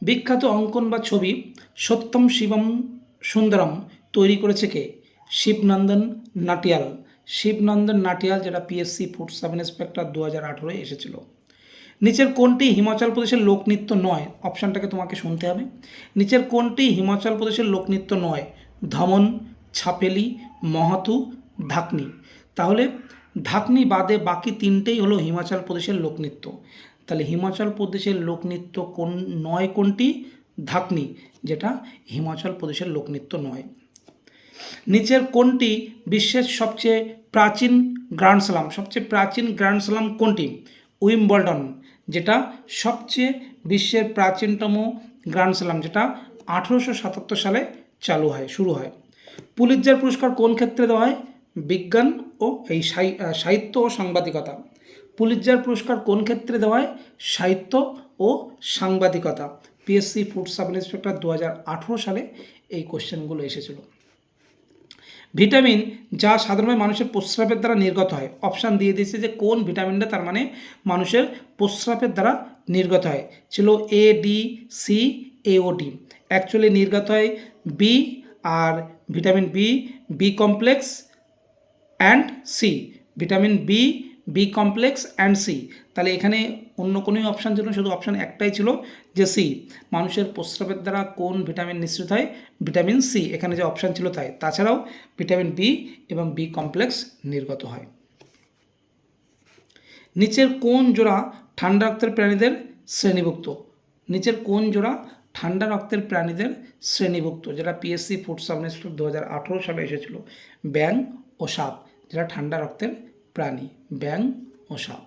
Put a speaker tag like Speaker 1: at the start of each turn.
Speaker 1: বিখ্যাত অঙ্কন বা ছবি সত্যম শিবম সুন্দরম তৈরি করেছে কে? শিবনন্দন নাটিয়াল। শিবনন্দন নাটিয়াল, যেটা পিএসসি ফুড সাব ইন্সপেক্টর 2018 এসেছিল। নিচের কোনটি হিমাচল প্রদেশের লোকনৃত্য নয়? অপশানটাকে তোমাকে শুনতে হবে। নিচের কোনটি হিমাচল প্রদেশের লোকনৃত্য নয়? ধমন, ছাপেলি, মহাতু, ধাকনি। তাহলে ধাকনি বাদে বাকি তিনটেই হলো হিমাচল প্রদেশের লোকনৃত্য। তাহলে হিমাচল প্রদেশের লোকনৃত্য নয় কোনটি? ধাকনি, যেটা হিমাচল প্রদেশের লোকনৃত্য নয়। নিচের কোনটি বিশ্বের সবচেয়ে প্রাচীন গ্র্যান্ড স্লাম? সবচেয়ে প্রাচীন গ্র্যান্ড স্লাম কোনটি? উইম্বলডন, যেটা সবচেয়ে বিশ্বের প্রাচীনতম গ্র্যান্ড স্লাম, যেটা 1877 সালে শুরু হয়। পুলিৎজার পুরস্কার কোন ক্ষেত্রে দেওয়া হয়? বিজ্ঞান ও সাহিত্য ও সাংবাদিকতা। পুলিৎজার পুরস্কার কোন ক্ষেত্রে দেওয়া হয়? সাহিত্য ও সাংবাদিকতা। পিএসসি ফুড সাব ইন্সপেক্টর 2018 সালে এই কোশ্চেনগুলো এসেছিল। ভিটামিন যা সাধারণভাবে মানুষের প্রস্রাবের দ্বারা নির্গত হয়। অপশান দিয়ে দিয়েছে যে কোন ভিটামিনটা তার মানে মানুষের প্রস্রাবের দ্বারা নির্গত হয়। ছিল এ, ডি, সি, এ ও ডি। অ্যাকচুয়ালি নির্গত হয় বি, আর vitamin B, B complex and C. Vitamin B, B complex and C. তাহলে এখানে অন্য কোনো অপশান ছিল না, শুধু অপশান একটাই ছিল যে সি। মানুষের প্রস্রাবের দ্বারা কোন ভিটামিন নিঃসৃত হয়? ভিটামিন সি, এখানে যে অপশান ছিল তাই। তাছাড়াও ভিটামিন বি এবং বি কমপ্লেক্স নির্গত হয়। নিচের কোন জোড়া ঠান্ডা রক্তের প্রাণীদের শ্রেণীভুক্ত? নিচের কোন জোড়া ঠান্ডা রক্তের প্রাণীদের শ্রেণীভুক্ত, যেটা পিএসসি ফুড সাব ইন্সপেক্টর 2018 সালে এসেছিল? ব্যাঙ ও সাপ, যেটা ঠান্ডা রক্তের প্রাণী, ব্যাঙ ও সাপ।